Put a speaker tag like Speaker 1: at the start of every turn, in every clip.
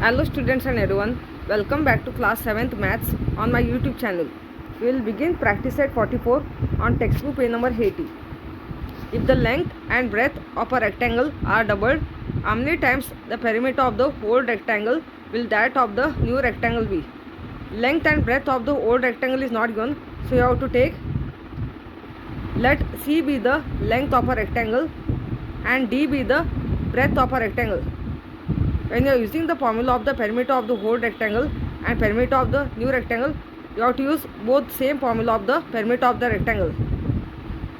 Speaker 1: Hello students and everyone, welcome back to class 7th maths on my YouTube channel. We will begin practice set 44 on textbook page number 80. If the length and breadth of a rectangle are doubled, how many times the perimeter of the old rectangle will that of the new rectangle be? Length and breadth of the old rectangle is not given, so you have to take, let C be the length of a rectangle and D be the breadth of a rectangle. When you are using the formula of the perimeter of the whole rectangle and perimeter of the new rectangle, you have to use both same formula of the perimeter of the rectangle.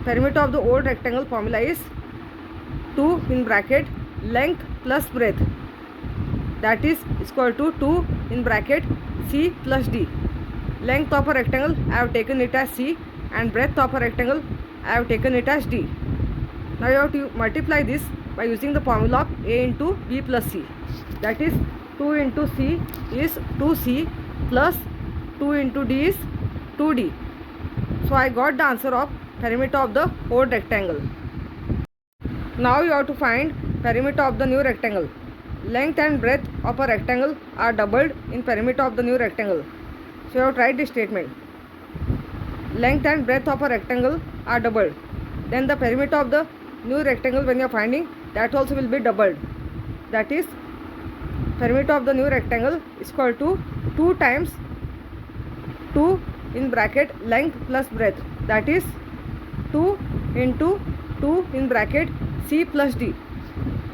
Speaker 1: Perimeter of the old rectangle formula is 2 in bracket length plus breadth, that is equal to 2 in bracket C plus D. Length of a rectangle I have taken it as C and breadth of a rectangle I have taken it as D. Now you have to multiply this by using the formula of A into B plus C. That is 2 into C is 2C plus 2 into D is 2D. So I got the answer of perimeter of the whole rectangle. Now you have to find perimeter of the new rectangle. Length and breadth of a rectangle are doubled in perimeter of the new rectangle. So you have to write this statement. Length and breadth of a rectangle are doubled. Then the perimeter of the new rectangle, when you are finding, that also will be doubled. That is, perimeter of the new rectangle is equal to 2 times 2 in bracket length plus breadth, that is 2 into 2 in bracket C plus D.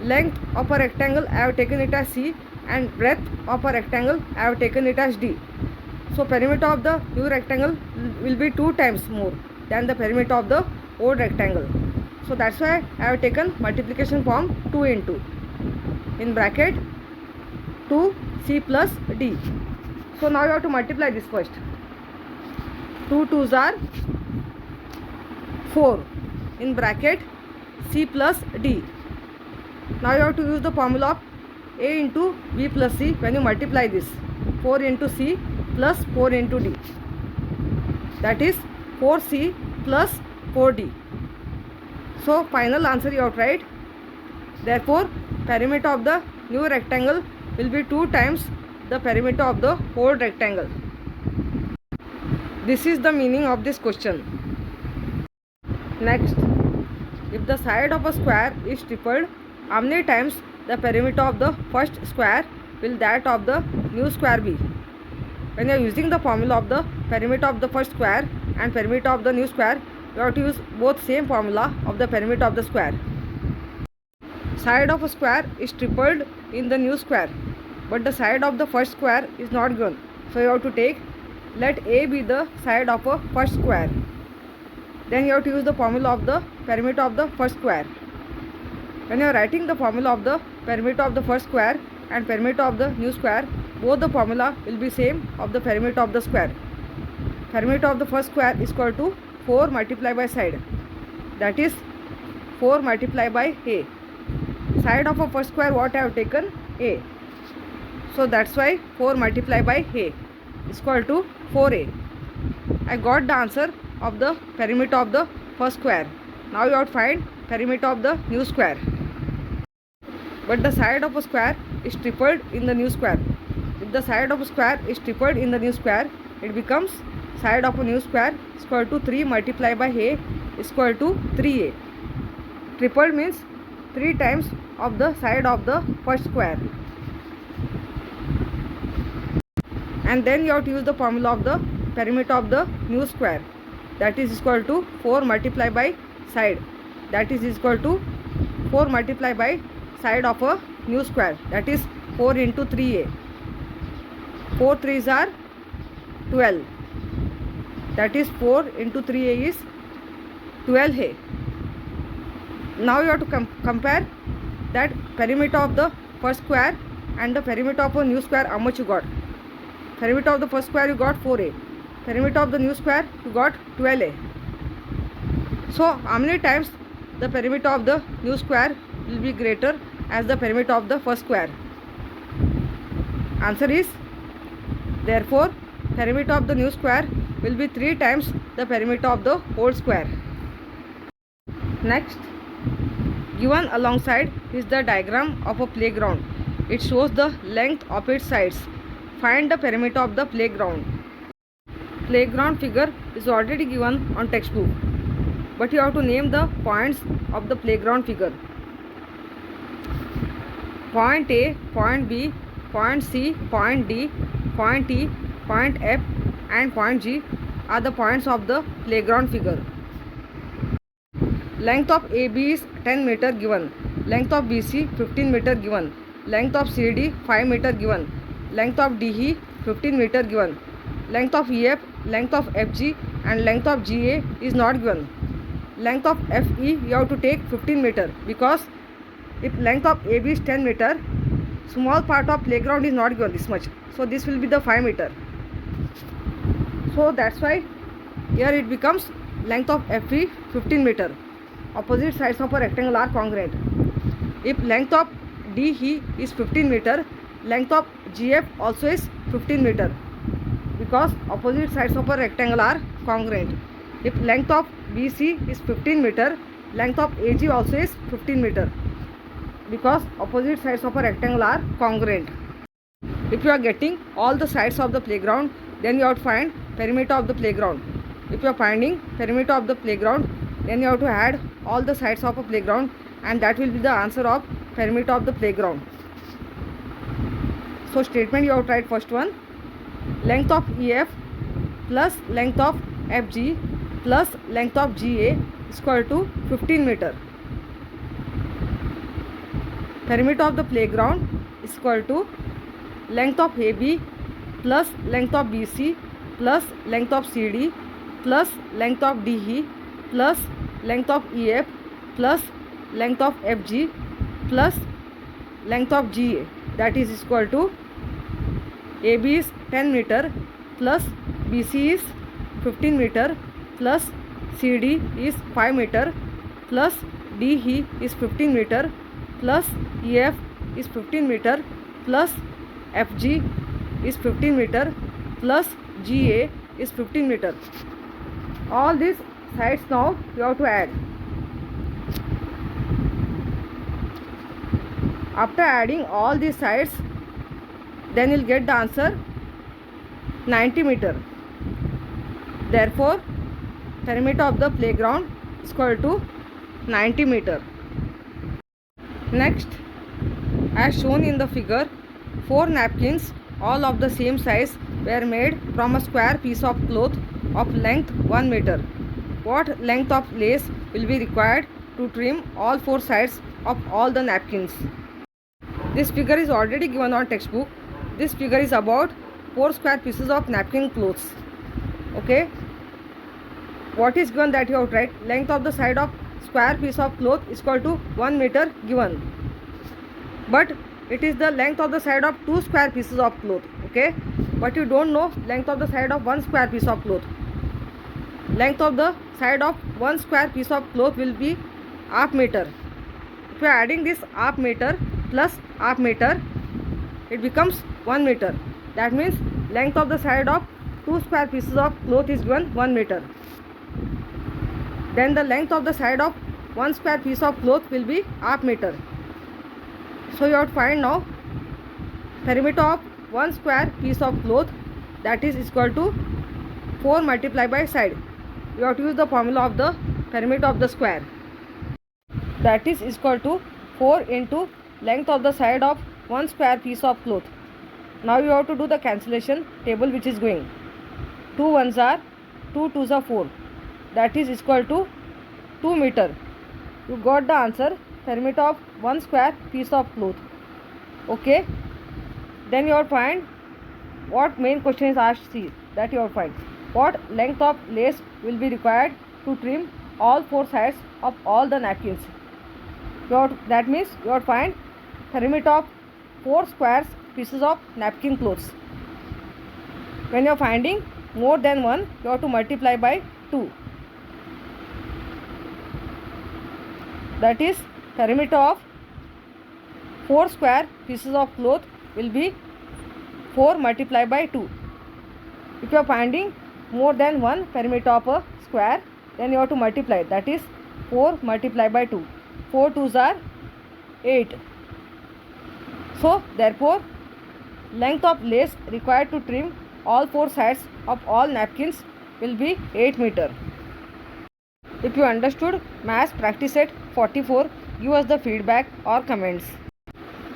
Speaker 1: Length of a rectangle I have taken it as C and breadth of a rectangle I have taken it as D. So perimeter of the new rectangle will be 2 times more than the perimeter of the old rectangle. So that's why I have taken multiplication form 2 into in bracket 2C plus D. So now you have to multiply this first. 2 2s are 4 in bracket C plus D. Now you have to use the formula of A into B plus C when you multiply this. 4 into C plus 4 into D. That is 4C plus 4D. So final answer you have to write. Therefore perimeter of the new rectangle will be 2 times the perimeter of the whole rectangle. This is the meaning of this question. Next, if the side of a square is tripled, how many times the perimeter of the first square will that of the new square be? When you are using the formula of the perimeter of the first square and perimeter of the new square, you have to use both same formula of the perimeter of the square. Side of a square is tripled in the new square, but the side of the first square is not given. So you have to take, let A be the side of a first square. Then you have to use the formula of the perimeter of the first square. When you are writing the formula of the perimeter of the first square and perimeter of the new square, both the formula will be same of the perimeter of the square. Perimeter of the first square is equal to 4 multiplied by side, that is 4 multiplied by A. Side of a first square what I have taken? A. So that's why 4 multiplied by A is equal to 4A. I got the answer of the perimeter of the first square. Now you have to find perimeter of the new square. But the side of a square is tripled in the new square. If the side of a square is tripled in the new square, it becomes side of a new square is equal to 3 multiplied by A is equal to 3A. Tripled means 3 times of the side of the first square. And then you have to use the formula of the perimeter of the new square, that is equal to 4 multiplied by side, that is equal to 4 multiplied by side of a new square, that is 4 into 3A. 4 3s are 12, that is 4 into 3A is 12A. Now you have to compare that perimeter of the first square and the perimeter of a new square, how much you got. Perimeter of the first square you got 4A. Perimeter of the new square you got 12A. So how many times the perimeter of the new square will be greater as the perimeter of the first square? Answer is, therefore perimeter of the new square will be 3 times the perimeter of the whole square. Next, given alongside is the diagram of a playground. It shows the length of its sides. Find the perimeter of the playground. Playground figure is already given on textbook, but you have to name the points of the playground figure. Point A, point B, point C, point D, point E, point F and point G are the points of the playground figure. Length of AB is 10 meter given. Length of BC 15 meter given. Length of CD 5 meter given. Length of DE 15 meter given. Length of EF, length of FG and length of GA is not given. Length of FE you have to take 15 meter, because if length of AB is 10 meter, small part of playground is not given this much. So this will be the 5 meter. So that's why here it becomes length of FE 15 meter. Opposite sides of a rectangle are congruent. If length of DE is 15 meter, length of GF also is 15 meter, because opposite sides of a rectangle are congruent. If length of BC is 15 meter, length of AG also is 15 meter, because opposite sides of a rectangle are congruent. If you are getting all the sides of the playground, then you have to find perimeter of the playground. If you are finding perimeter of the playground, then you have to add all the sides of a playground, and that will be the answer of perimeter of the playground. So statement you have to write first one: length of EF plus length of FG plus length of GA is equal to 15 meter. Perimeter of the playground is equal to length of AB plus length of BC plus length of CD plus length of DE plus length of EF plus length of FG plus length of GA, that is equal to AB is 10 meter plus BC is 15 meter plus CD is 5 meter plus DE is 15 meter plus EF is 15 meter plus FG is 15 meter plus GA is 15 meter. All these sides now you have to add. After adding all these sides, then you'll get the answer 90 meter. Therefore, perimeter of the playground is equal to 90 meter. Next, as shown in the figure, 4 napkins, all of the same size, were made from a square piece of cloth of length 1 meter. What length of lace will be required to trim all 4 sides of all the napkins? This figure is already given on textbook. This figure is about 4 square pieces of napkin clothes. Okay. What is given that you have to write? Length of the side of square piece of cloth is equal to 1 meter given. But it is the length of the side of 2 square pieces of cloth. Okay. But you don't know length of the side of 1 square piece of cloth. Length of the side of 1 square piece of cloth will be half meter. If you are adding this half meter plus half meter, it becomes 1 meter. That means length of the side of 2 square pieces of cloth is given 1 meter. Then the length of the side of 1 square piece of cloth will be half meter. So you have to find now perimeter of 1 square piece of cloth, that is equal to 4 multiplied by side. You have to use the formula of the perimeter of the square, that is equal to 4 into length of the side of 1 square piece of cloth. Now you have to do the cancellation table, which is going 2 ones are 2 twos are 4, that is equal to 2 meter. You got the answer, perimeter of 1 square piece of cloth. Okay. Then you have to find what main question is asked. See that you have to find what length of lace will be required to trim all 4 sides of all the napkins. That means you have to find perimeter of 4 square pieces of napkin clothes. When you are finding more than 1, you have to multiply by 2. That is perimeter of 4 square pieces of cloth will be 4 multiplied by 2. If you are finding more than 1 perimeter of a square, then you have to multiply, that is 4 multiplied by 2. 4 twos are 8. So therefore, length of lace required to trim all four sides of all napkins will be 8 meter. If you understood maths practice set 44, give us the feedback or comments.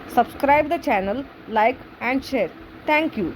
Speaker 1: Subscribe the channel, like and share. Thank you.